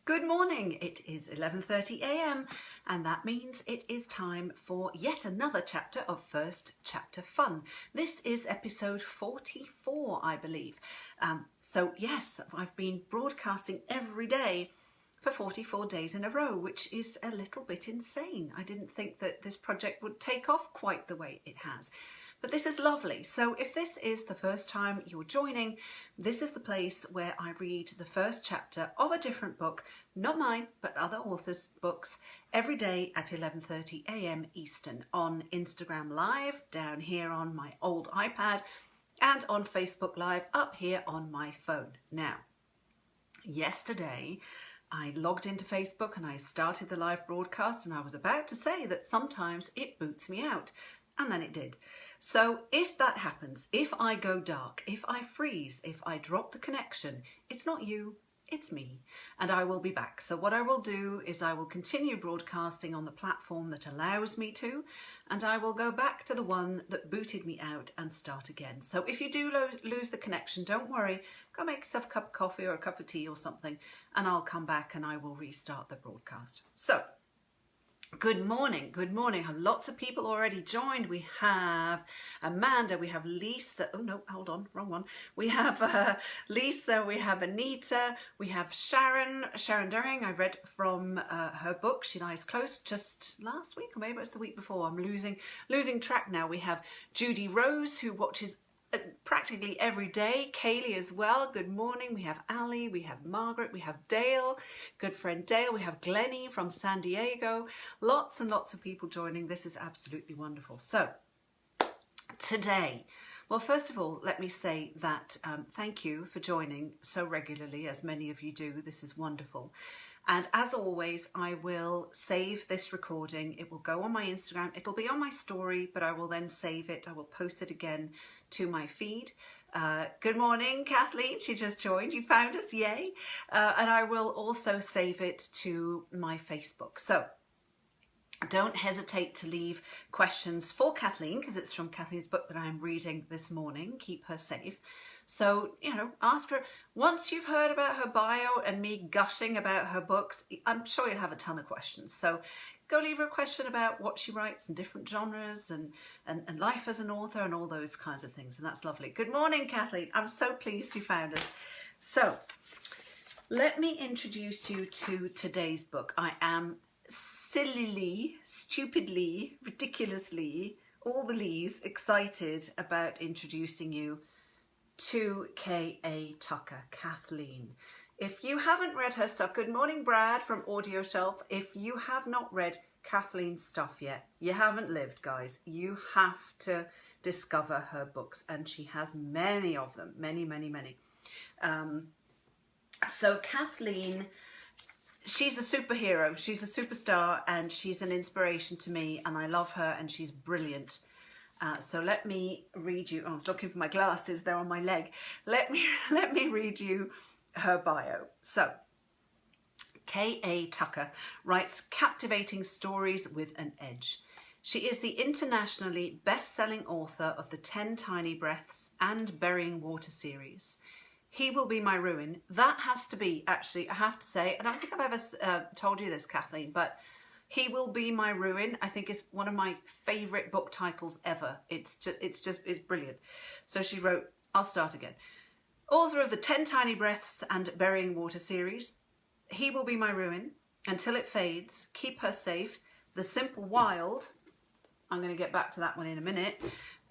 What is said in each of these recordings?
Good morning, it is 11:30 a.m. and that means it is time for yet another chapter of First Chapter Fun. This is episode 44, I believe. So yes, I've been broadcasting every day for 44 days in a row, which is a little bit insane. I didn't think that this project would take off quite the way it has. But this is lovely. So if this is the first time you're joining, this is the place where I read the first chapter of a different book, not mine, but other authors' books, every day at 11:30 a.m. Eastern on Instagram Live, down here on my old iPad, and on Facebook Live up here on my phone. Now, yesterday, I logged into Facebook and I started the live broadcast, and I was about to say that sometimes it boots me out, and then it did. So if that happens, if I go dark, if I freeze, if I drop the connection, it's not you, it's me, and I will be back. So what I will do is I will continue broadcasting on the platform that allows me to, and I will go back to the one that booted me out and start again. So if you do lose the connection, don't worry, go make yourself a cup of coffee or a cup of tea or something, and I'll come back and I will restart the broadcast. So, good morning, good morning. I have lots of people already joined. We have Amanda, we have Lisa. Oh no, hold on, wrong one. We have Lisa, we have Anita, we have Sharon Doring. I read from her book, She Lies Close, just last week, or maybe it was the week before. I'm losing track now. We have Judy Rose, who watches practically every day. Kaylee as well, good morning. We have Ali, we have Margaret, we have Dale, good friend Dale, we have Glennie from San Diego. Lots and lots of people joining. This is absolutely wonderful. So today, well, first of all, let me say that thank you for joining so regularly, as many of you do. This is wonderful. And as always, I will save this recording. It will go on my Instagram. It'll be on my story, but I will then save it. I will post it again to my feed. Good morning, Kathleen. She just joined. You found us, yay. And I will also save it to my Facebook. So don't hesitate to leave questions for Kathleen, because it's from Kathleen's book that I'm reading this morning, Keep Her Safe. So, ask her, once you've heard about her bio and me gushing about her books, I'm sure you'll have a ton of questions. So go leave her a question about what she writes in different genres and life as an author and all those kinds of things. And that's lovely. Good morning, Kathleen. I'm so pleased you found us. So let me introduce you to today's book. I am sillily, stupidly, ridiculously, all the lees, excited about introducing you to K.A.Tucker, Kathleen. If you haven't read her stuff, good morning, Brad from Audio Shelf. If you have not read Kathleen's stuff yet, you haven't lived, guys. You have to discover her books, and she has many of them, many. So Kathleen, she's a superhero, she's a superstar, and she's an inspiration to me, and I love her, and she's brilliant. So let me read you. I was looking for my glasses, they're on my leg. Let me read you her bio. So, K.A.Tucker writes captivating stories with an edge. She is the internationally best-selling author of the 10 Tiny Breaths and Burying Water series. He Will Be My Ruin. That has to be, actually, I have to say, I don't think I've ever told you this, Kathleen, but He Will Be My Ruin, I think, is one of my favourite book titles ever. It's brilliant. So she wrote, I'll start again. Author of the 10 Tiny Breaths and Burying Water series, He Will Be My Ruin, Until It Fades, Keep Her Safe, The Simple Wild, I'm going to get back to that one in a minute,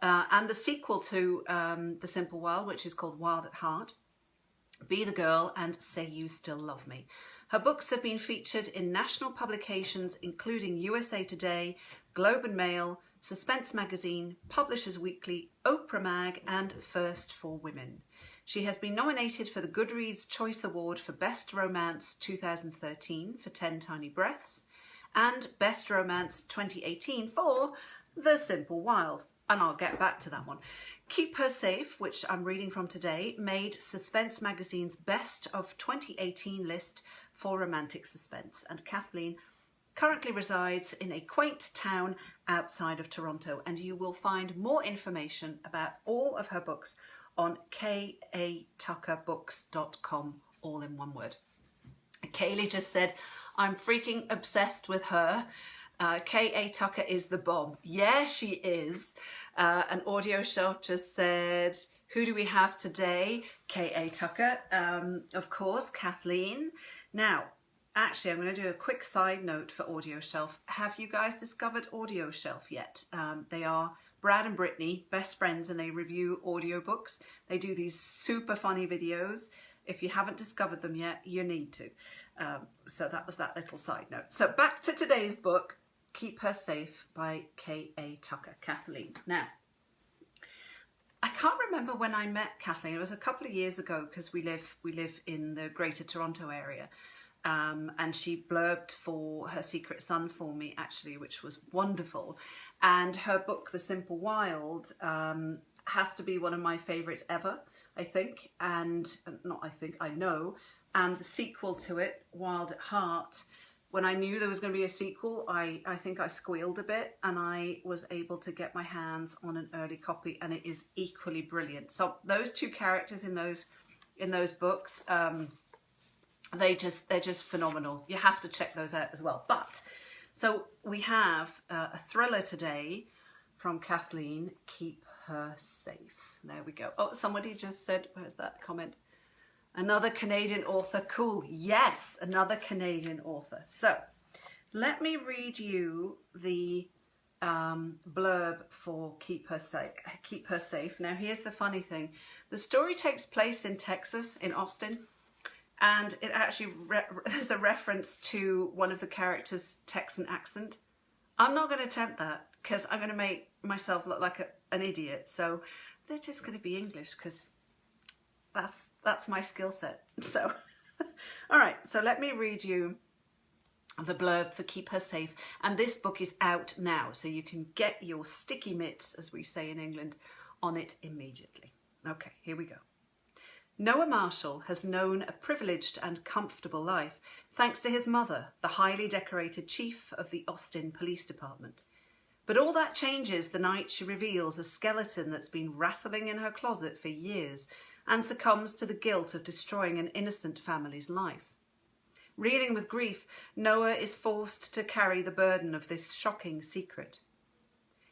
and the sequel to The Simple Wild, which is called Wild at Heart, Be the Girl, and Say You Still Love Me. Her books have been featured in national publications including USA Today, Globe and Mail, Suspense Magazine, Publishers Weekly, Oprah Mag, and First for Women. She has been nominated for the Goodreads Choice Award for Best Romance 2013 for 10 Tiny Breaths and Best Romance 2018 for The Simple Wild. And I'll get back to that one. Keep Her Safe, which I'm reading from today, made Suspense Magazine's Best of 2018 list for Romantic Suspense. And Kathleen currently resides in a quaint town outside of Toronto, and you will find more information about all of her books on K.A.Tuckerbooks.com, all in one word. Kaylee just said, I'm freaking obsessed with her. K.A.Tucker is the bomb. Yeah, she is. An audio shelf just said, who do we have today? K.A.Tucker, of course, Kathleen. Now, actually, I'm going to do a quick side note for Audio Shelf. Have you guys discovered Audio Shelf yet? They are Brad and Brittany, best friends, and they review audiobooks. They do these super funny videos. If you haven't discovered them yet, you need to. So that was that little side note. So back to today's book, Keep Her Safe by K.A.Tucker, Kathleen. Now, I can't remember when I met Kathleen. It was a couple of years ago because we live in the Greater Toronto area. And she blurbed for Her Secret Son for me, actually, which was wonderful. And her book, The Simple Wild, has to be one of my favourites ever, I think. And not I think, I know. And the sequel to it, Wild at Heart, when I knew there was going to be a sequel, I think I squealed a bit, and I was able to get my hands on an early copy, and it is equally brilliant. So those two characters in those books, they're just phenomenal. You have to check those out as well. But so we have a thriller today from Kathleen, Keep Her Safe. There we go. Oh, somebody just said, where's that comment? Another Canadian author. Cool. Yes, another Canadian author. So let me read you the blurb for Keep Her Safe. Keep Her Safe. Now, here's the funny thing. The story takes place in Texas, in Austin, and it actually there's a reference to one of the characters' Texan accent. I'm not going to attempt that because I'm going to make myself look like an idiot. So they're just going to be English because that's my skill set. So, all right. So let me read you the blurb for Keep Her Safe. And this book is out now, so you can get your sticky mitts, as we say in England, on it immediately. Okay, here we go. Noah Marshall has known a privileged and comfortable life thanks to his mother, the highly decorated chief of the Austin Police Department. But all that changes the night she reveals a skeleton that's been rattling in her closet for years and succumbs to the guilt of destroying an innocent family's life. Reeling with grief, Noah is forced to carry the burden of this shocking secret.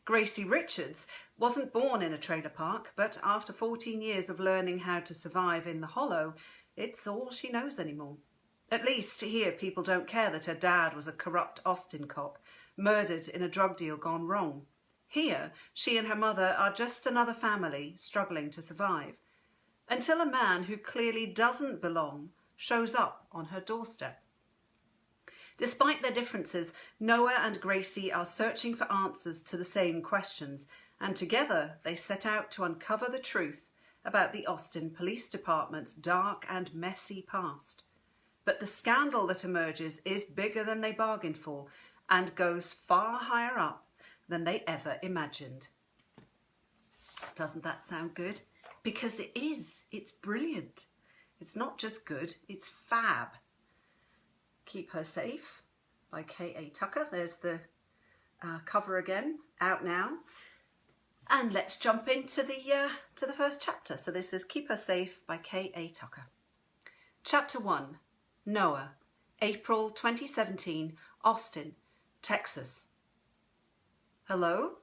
Gracie Richards wasn't born in a trailer park, but after 14 years of learning how to survive in the Hollow, it's all she knows anymore. At least here people don't care that her dad was a corrupt Austin cop, murdered in a drug deal gone wrong. Here, she and her mother are just another family struggling to survive, until a man who clearly doesn't belong shows up on her doorstep. Despite their differences, Noah and Gracie are searching for answers to the same questions, and together they set out to uncover the truth about the Austin Police Department's dark and messy past. But the scandal that emerges is bigger than they bargained for and goes far higher up than they ever imagined. Doesn't that sound good? Because it is. It's brilliant. It's not just good, it's fab. Keep Her Safe by K.A.Tucker. There's the cover again, out now. And let's jump into the first chapter. So this is Keep Her Safe by K.A.Tucker. Chapter 1, Noah, April 2017, Austin, Texas. Hello?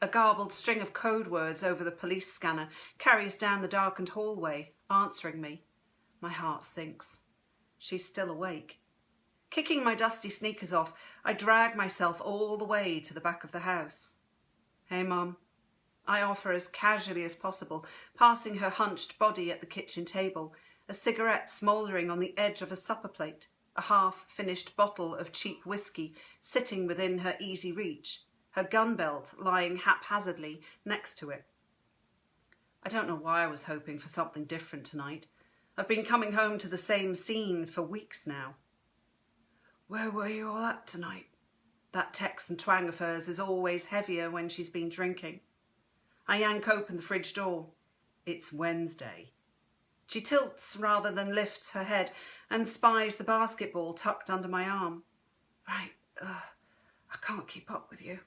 A garbled string of code words over the police scanner carries down the darkened hallway, answering me. My heart sinks. She's still awake. Kicking my dusty sneakers off, I drag myself all the way to the back of the house. Hey, Mum. I offer as casually as possible, passing her hunched body at the kitchen table, a cigarette smouldering on the edge of a supper plate, a half-finished bottle of cheap whiskey sitting within her easy reach, her gun belt lying haphazardly next to it. I don't know why I was hoping for something different tonight. I've been coming home to the same scene for weeks now. Where were you all at tonight? That Texan twang of hers is always heavier when she's been drinking. I yank open the fridge door. It's Wednesday. She tilts rather than lifts her head and spies the basketball tucked under my arm. Right, I can't keep up with you.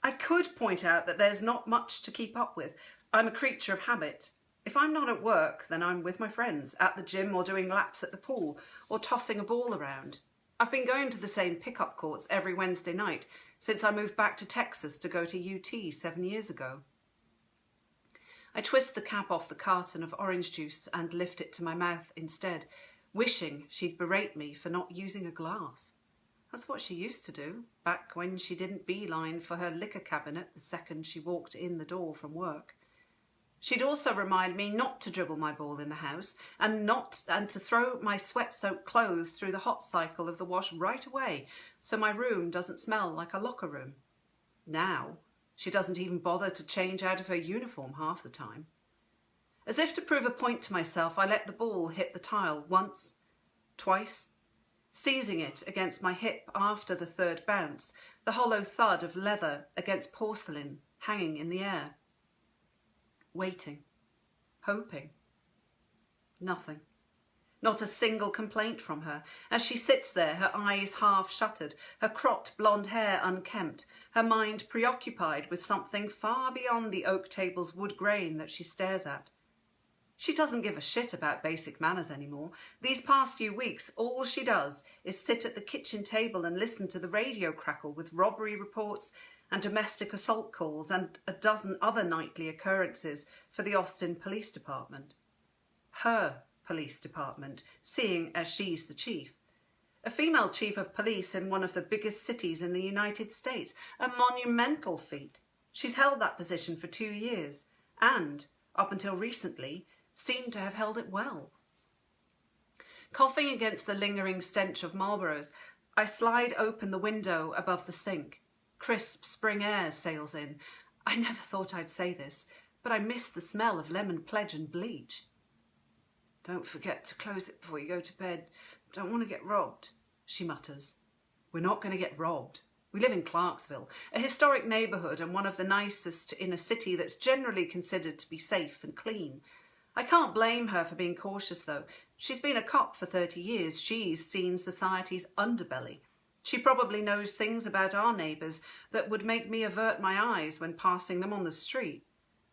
I could point out that there's not much to keep up with. I'm a creature of habit. If I'm not at work, then I'm with my friends, at the gym or doing laps at the pool, or tossing a ball around. I've been going to the same pickup courts every Wednesday night since I moved back to Texas to go to UT 7 years ago. I twist the cap off the carton of orange juice and lift it to my mouth instead, wishing she'd berate me for not using a glass. That's what she used to do, back when she didn't beeline for her liquor cabinet the second she walked in the door from work. She'd also remind me not to dribble my ball in the house and to throw my sweat-soaked clothes through the hot cycle of the wash right away so my room doesn't smell like a locker room. Now, she doesn't even bother to change out of her uniform half the time. As if to prove a point to myself, I let the ball hit the tile once, twice, seizing it against my hip after the third bounce, the hollow thud of leather against porcelain hanging in the air. Waiting, hoping. Nothing. Not a single complaint from her, as she sits there, her eyes half shuttered, her cropped blonde hair unkempt, her mind preoccupied with something far beyond the oak table's wood grain that she stares at. She doesn't give a shit about basic manners anymore. These past few weeks, all she does is sit at the kitchen table and listen to the radio crackle with robbery reports and domestic assault calls and a dozen other nightly occurrences for the Austin Police Department. Her police department, seeing as she's the chief. A female chief of police in one of the biggest cities in the United States, a monumental feat. She's held that position for 2 years and, up until recently, seemed to have held it well. Coughing against the lingering stench of Marlboros, I slide open the window above the sink. Crisp spring air sails in. I never thought I'd say this, but I miss the smell of lemon pledge and bleach. "Don't forget to close it before you go to bed. Don't want to get robbed," she mutters. We're not going to get robbed. We live in Clarksville, a historic neighbourhood and one of the nicest in a city that's generally considered to be safe and clean. I can't blame her for being cautious though. She's been a cop for 30 years. She's seen society's underbelly. She probably knows things about our neighbours that would make me avert my eyes when passing them on the street.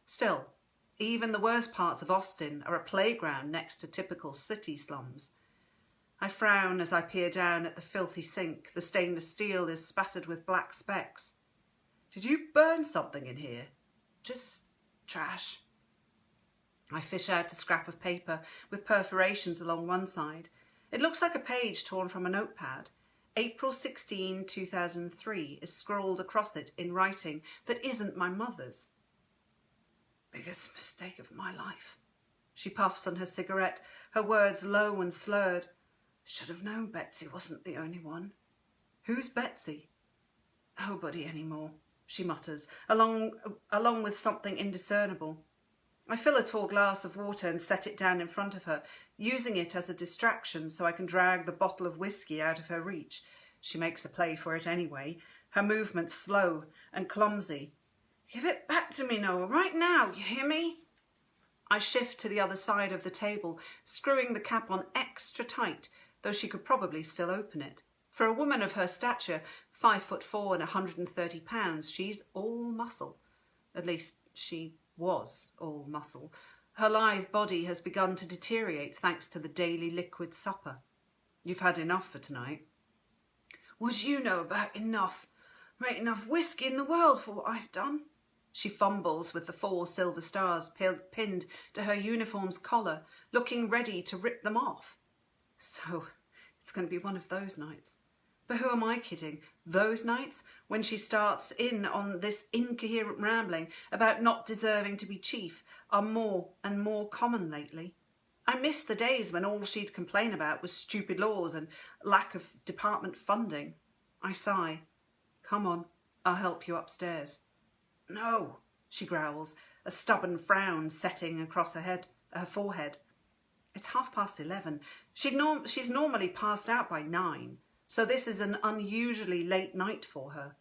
Still, even the worst parts of Austin are a playground next to typical city slums. I frown as I peer down at the filthy sink. The stainless steel is spattered with black specks. "Did you burn something in here?" "Just trash." I fish out a scrap of paper with perforations along one side. It looks like a page torn from a notepad. April 16, 2003 is scrawled across it in writing that isn't my mother's. "Biggest mistake of my life." She puffs on her cigarette, her words low and slurred. "Should have known Betsy wasn't the only one." "Who's Betsy?" "Nobody anymore," she mutters, along with something indiscernible. I fill a tall glass of water and set it down in front of her, using it as a distraction so I can drag the bottle of whiskey out of her reach. She makes a play for it anyway, her movements slow and clumsy. "Give it back to me, Noah, right now, you hear me?" I shift to the other side of the table, screwing the cap on extra tight, though she could probably still open it. For a woman of her stature, 5'4" and 130 pounds, she's all muscle. At least she was all muscle. Her lithe body has begun to deteriorate thanks to the daily liquid supper. "You've had enough for tonight." "What do you know about enough? There ain't enough whiskey in the world for what I've done." She fumbles with the 4 silver stars pinned to her uniform's collar, looking ready to rip them off. So it's going to be one of those nights. But who am I kidding? Those nights when she starts in on this incoherent rambling about not deserving to be chief are more and more common lately. I miss the days when all she'd complain about was stupid laws and lack of department funding. I sigh. "Come on, I'll help you upstairs." "No," she growls, a stubborn frown setting across her forehead. It's 11:30. She's normally passed out by 9, so this is an unusually late night for her.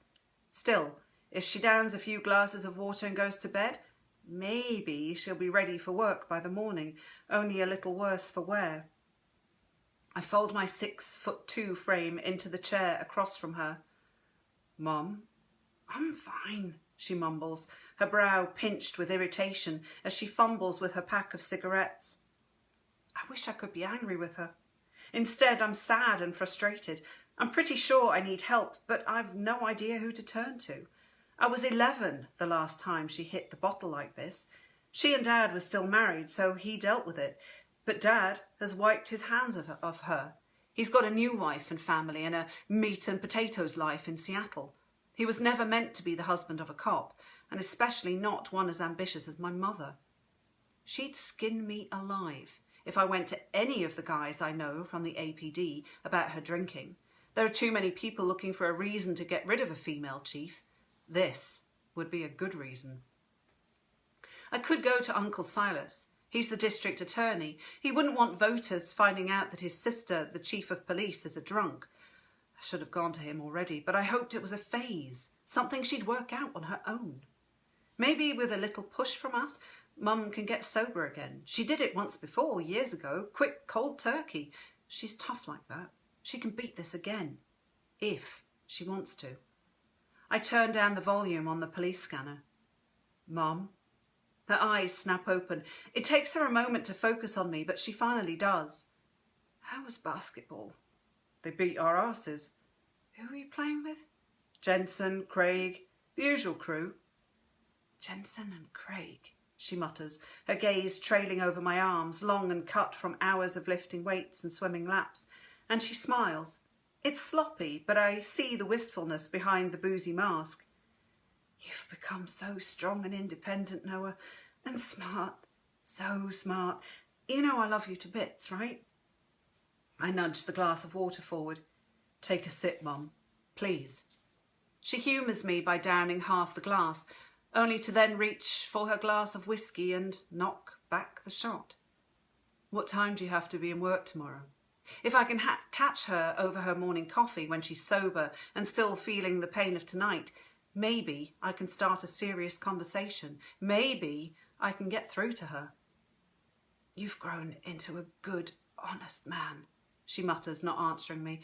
Still, if she downs a few glasses of water and goes to bed, maybe she'll be ready for work by the morning, only a little worse for wear. I fold my 6'2" frame into the chair across from her. "Mum?" "I'm fine," she mumbles, her brow pinched with irritation as she fumbles with her pack of cigarettes. I wish I could be angry with her. Instead, I'm sad and frustrated. I'm pretty sure I need help, but I've no idea who to turn to. I was 11 the last time she hit the bottle like this. She and Dad were still married, so he dealt with it. But Dad has wiped his hands of her. He's got a new wife and family and a meat and potatoes life in Seattle. He was never meant to be the husband of a cop, and especially not one as ambitious as my mother. She'd skin me alive if I went to any of the guys I know from the APD about her drinking. There are too many people looking for a reason to get rid of a female chief. This would be a good reason. I could go to Uncle Silas. He's the district attorney. He wouldn't want voters finding out that his sister, the chief of police, is a drunk. I should have gone to him already, but I hoped it was a phase, something she'd work out on her own. Maybe with a little push from us, Mum can get sober again. She did it once before, years ago, quick, cold turkey. She's tough like that. She can beat this again, if she wants to. I turn down the volume on the police scanner. Mum? Her eyes snap open. It takes her a moment to focus on me, but she finally does. How was basketball? They beat our asses. Who are you playing with? Jensen, Craig, the usual crew. Jensen and Craig, she mutters, her gaze trailing over my arms, long and cut from hours of lifting weights and swimming laps, and she smiles. It's sloppy, but I see the wistfulness behind the boozy mask. You've become so strong and independent, Noah, and smart, so smart. You know I love you to bits, right? I nudge the glass of water forward. Take a sip, Mum, please. She humours me by downing half the glass, only to then reach for her glass of whiskey and knock back the shot. What time do you have to be in work tomorrow? If I can catch her over her morning coffee when she's sober and still feeling the pain of tonight, maybe I can start a serious conversation. Maybe I can get through to her. You've grown into a good, honest man, she mutters, not answering me.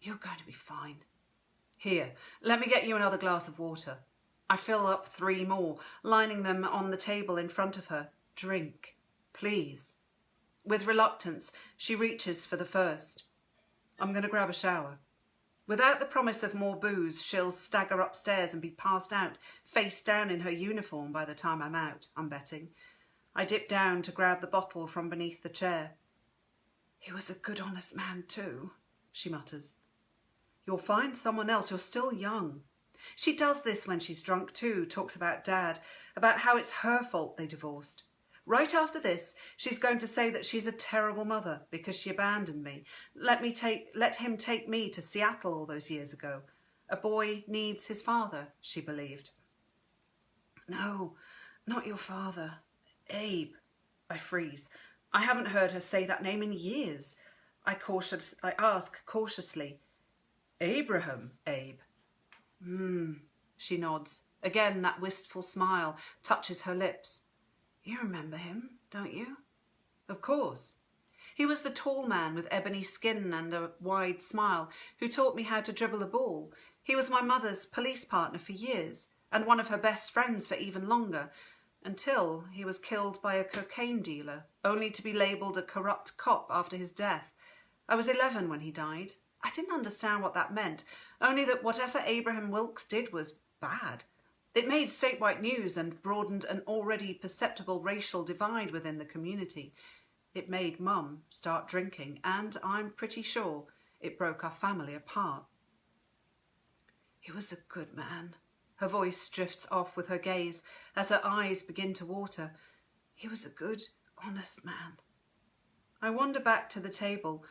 You're going to be fine. Here, let me get you another glass of water. I fill up 3 more, lining them on the table in front of her. Drink, please. With reluctance, she reaches for the first. I'm going to grab a shower. Without the promise of more booze, she'll stagger upstairs and be passed out, face down in her uniform by the time I'm out, I'm betting. I dip down to grab the bottle from beneath the chair. He was a good, honest man too, she mutters. You'll find someone else. You're still young. She does this when she's drunk too, talks about Dad, about how it's her fault they divorced. Right after this, she's going to say that she's a terrible mother because she abandoned me. Let him take me to Seattle all those years ago. A boy needs his father, she believed. No, not your father. Abe. I freeze. I haven't heard her say that name in years. I ask cautiously. Abraham, Abe. She nods. Again, that wistful smile touches her lips. You remember him, don't you? Of course. He was the tall man with ebony skin and a wide smile who taught me how to dribble a ball. He was my mother's police partner for years and one of her best friends for even longer, until he was killed by a cocaine dealer, only to be labelled a corrupt cop after his death. I was 11 when he died. I didn't understand what that meant, only that whatever Abraham Wilkes did was bad. It made statewide news and broadened an already perceptible racial divide within the community. It made Mum start drinking, and I'm pretty sure it broke our family apart. He was a good man. Her voice drifts off with her gaze as her eyes begin to water. He was a good, honest man. I wander back to the table.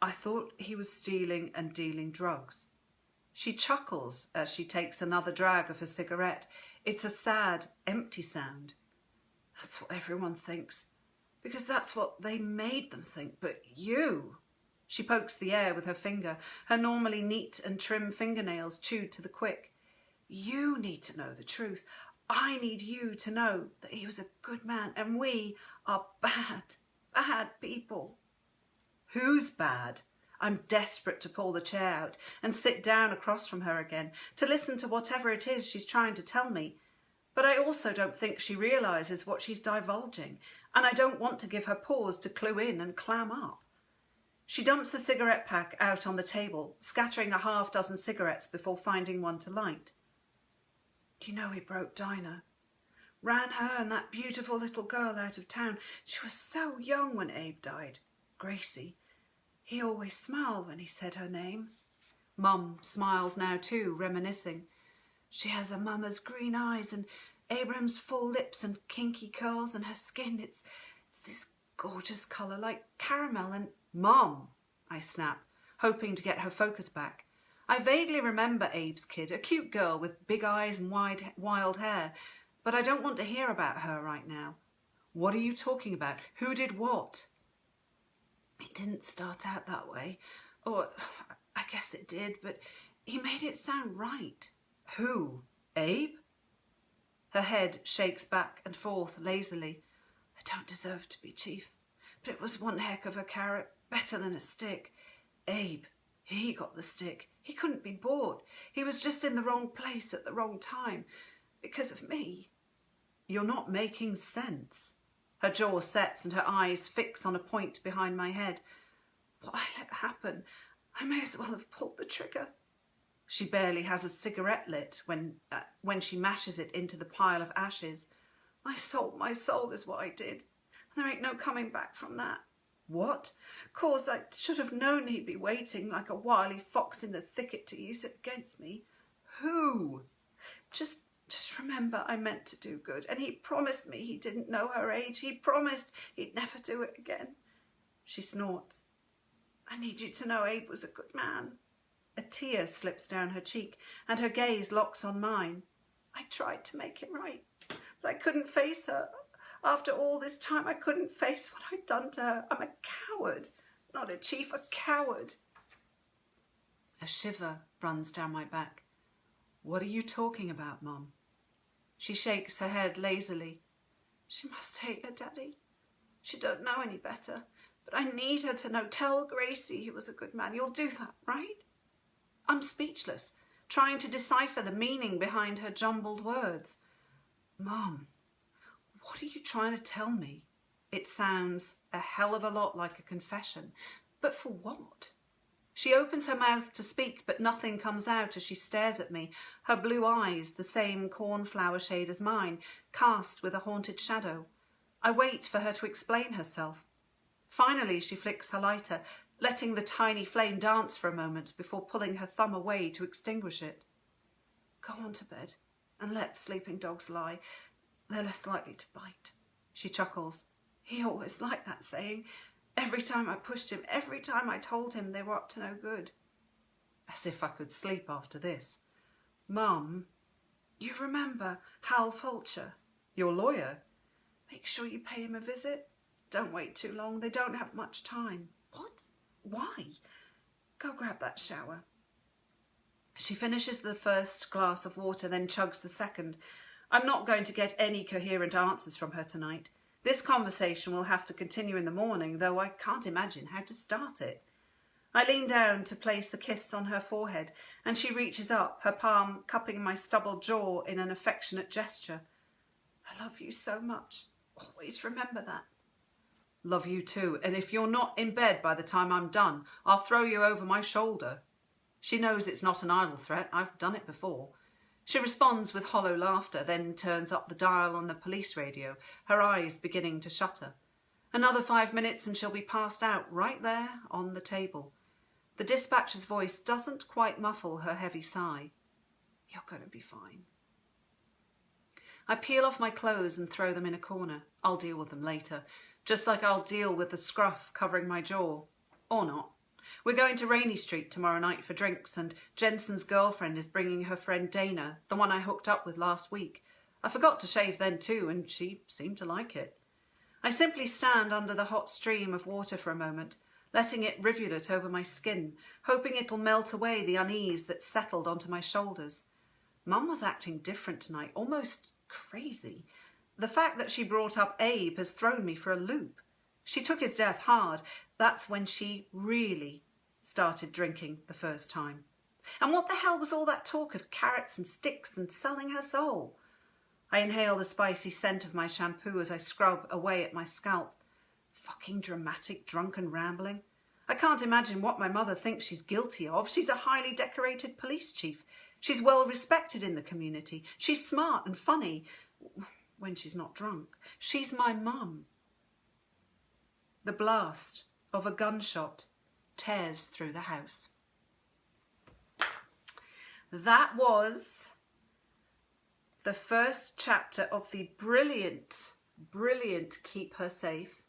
I thought he was stealing and dealing drugs. She chuckles as she takes another drag of her cigarette. It's a sad, empty sound. That's what everyone thinks, because that's what they made them think. But you... She pokes the air with her finger, her normally neat and trim fingernails chewed to the quick. You need to know the truth. I need you to know that he was a good man and we are bad, bad people. Who's bad? I'm desperate to pull the chair out and sit down across from her again, to listen to whatever it is she's trying to tell me. But I also don't think she realises what she's divulging, and I don't want to give her pause to clue in and clam up. She dumps a cigarette pack out on the table, scattering a half-dozen cigarettes before finding one to light. You know he broke Dinah. Ran her and that beautiful little girl out of town. She was so young when Abe died. Gracie. He always smiled when he said her name. Mum smiles now too, reminiscing. She has a mama's green eyes and Abraham's full lips and kinky curls, and her skin, it's this gorgeous colour like caramel and... Mum, I snap, hoping to get her focus back. I vaguely remember Abe's kid, a cute girl with big eyes and wild hair, but I don't want to hear about her right now. What are you talking about? Who did what? It didn't start out that way. Or I guess it did, but he made it sound right. Who? Abe? Her head shakes back and forth lazily. I don't deserve to be chief, but it was one heck of a carrot, better than a stick. Abe, he got the stick. He couldn't be bought. He was just in the wrong place at the wrong time. Because of me. You're not making sense. Her jaw sets and her eyes fix on a point behind my head. What I let happen, I may as well have pulled the trigger. She barely has a cigarette lit when she mashes it into the pile of ashes. I sold my soul is what I did. And there ain't no coming back from that. What? 'Cause I should have known he'd be waiting like a wily fox in the thicket to use it against me. Who? Just remember I meant to do good, and he promised me he didn't know her age. He promised he'd never do it again. She snorts. I need you to know Abe was a good man. A tear slips down her cheek, and her gaze locks on mine. I tried to make it right, but I couldn't face her. After all this time, I couldn't face what I'd done to her. I'm a coward, not a chief, a coward. A shiver runs down my back. What are you talking about, Mum? She shakes her head lazily. She must hate her daddy. She don't know any better, but I need her to know. Tell Gracie he was a good man. You'll do that, right? I'm speechless, trying to decipher the meaning behind her jumbled words. Mum, what are you trying to tell me? It sounds a hell of a lot like a confession, but for what? She opens her mouth to speak, but nothing comes out as she stares at me, her blue eyes the same cornflower shade as mine, cast with a haunted shadow. I wait for her to explain herself. Finally, she flicks her lighter, letting the tiny flame dance for a moment before pulling her thumb away to extinguish it. Go on to bed and let sleeping dogs lie. They're less likely to bite. She chuckles. He always liked that saying. Every time I pushed him, every time I told him they were up to no good. As if I could sleep after this. Mum, you remember Hal Fulcher, your lawyer? Make sure you pay him a visit. Don't wait too long. They don't have much time. What? Why? Go grab that shower. She finishes the first glass of water, then chugs the second. I'm not going to get any coherent answers from her tonight. This conversation will have to continue in the morning, though I can't imagine how to start it. I lean down to place a kiss on her forehead, and she reaches up, her palm cupping my stubbled jaw in an affectionate gesture. I love you so much. Always remember that. Love you too, and if you're not in bed by the time I'm done, I'll throw you over my shoulder. She knows it's not an idle threat. I've done it before. She responds with hollow laughter, then turns up the dial on the police radio, her eyes beginning to shutter. Another 5 minutes and she'll be passed out right there on the table. The dispatcher's voice doesn't quite muffle her heavy sigh. You're going to be fine. I peel off my clothes and throw them in a corner. I'll deal with them later, just like I'll deal with the scruff covering my jaw. Or not. We're going to Rainey Street tomorrow night for drinks, and Jensen's girlfriend is bringing her friend Dana, the one I hooked up with last week. I forgot to shave then too, and she seemed to like it. I simply stand under the hot stream of water for a moment, letting it rivulet over my skin, hoping it'll melt away the unease that settled onto my shoulders. Mum was acting different tonight, almost crazy. The fact that she brought up Abe has thrown me for a loop. She took his death hard. That's when she really started drinking the first time. And what the hell was all that talk of carrots and sticks and selling her soul? I inhale the spicy scent of my shampoo as I scrub away at my scalp. Fucking dramatic, drunken rambling. I can't imagine what my mother thinks she's guilty of. She's a highly decorated police chief. She's well respected in the community. She's smart and funny when she's not drunk. She's my mum. The blast of a gunshot tears through the house. That was the first chapter of the brilliant, brilliant Keep Her Safe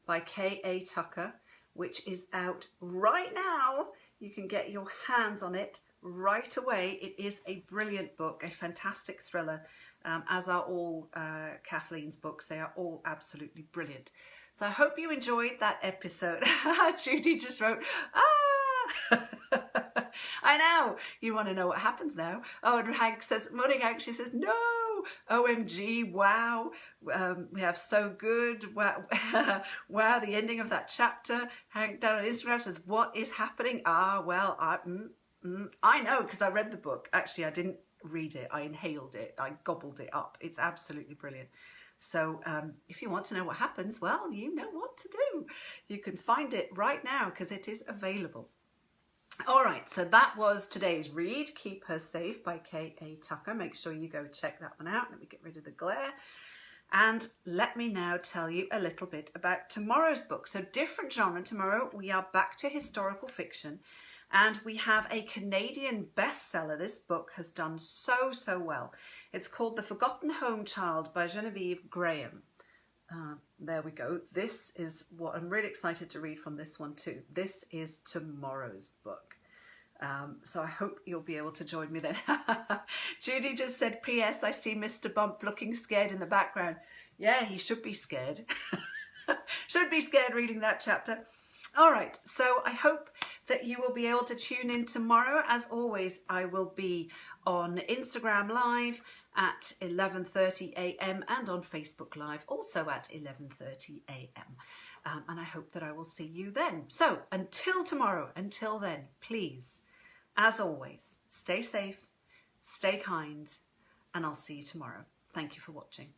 by K.A.Tucker, which is out right now. You can get your hands on it right away. It is a brilliant book, a fantastic thriller, as are all Kathleen's books. They are all absolutely brilliant. So I hope you enjoyed that episode. Judy just wrote, ah! I know, you want to know what happens now. Oh, and Hank says, morning Hank, she says, no, OMG, wow, we have so good, wow, wow, the ending of that chapter. Hank down on Instagram says, what is happening? Ah, well, I know, because I read the book. Actually, I didn't read it, I inhaled it, I gobbled it up. It's absolutely brilliant. So if you want to know what happens, well, you know what to do. You can find it right now because it is available. All right, so that was today's read, Keep Her Safe by K.A.Tucker. Make sure you go check that one out. Let me get rid of the glare. And let me now tell you a little bit about tomorrow's book. So different genre. Tomorrow we are back to historical fiction. And we have a Canadian bestseller. This book has done so, so well. It's called The Forgotten Home Child by Genevieve Graham. There we go. This is what I'm really excited to read from this one too. This is tomorrow's book. So I hope you'll be able to join me then. Judy just said, P.S. I see Mr. Bump looking scared in the background. Yeah, he should be scared. Should be scared reading that chapter. All right, so I hope that you will be able to tune in tomorrow. As always, I will be on Instagram Live at 11:30 a.m. and on Facebook Live also at 11:30 a.m. And I hope that I will see you then. So until tomorrow, until then, please, as always, stay safe, stay kind, and I'll see you tomorrow. Thank you for watching.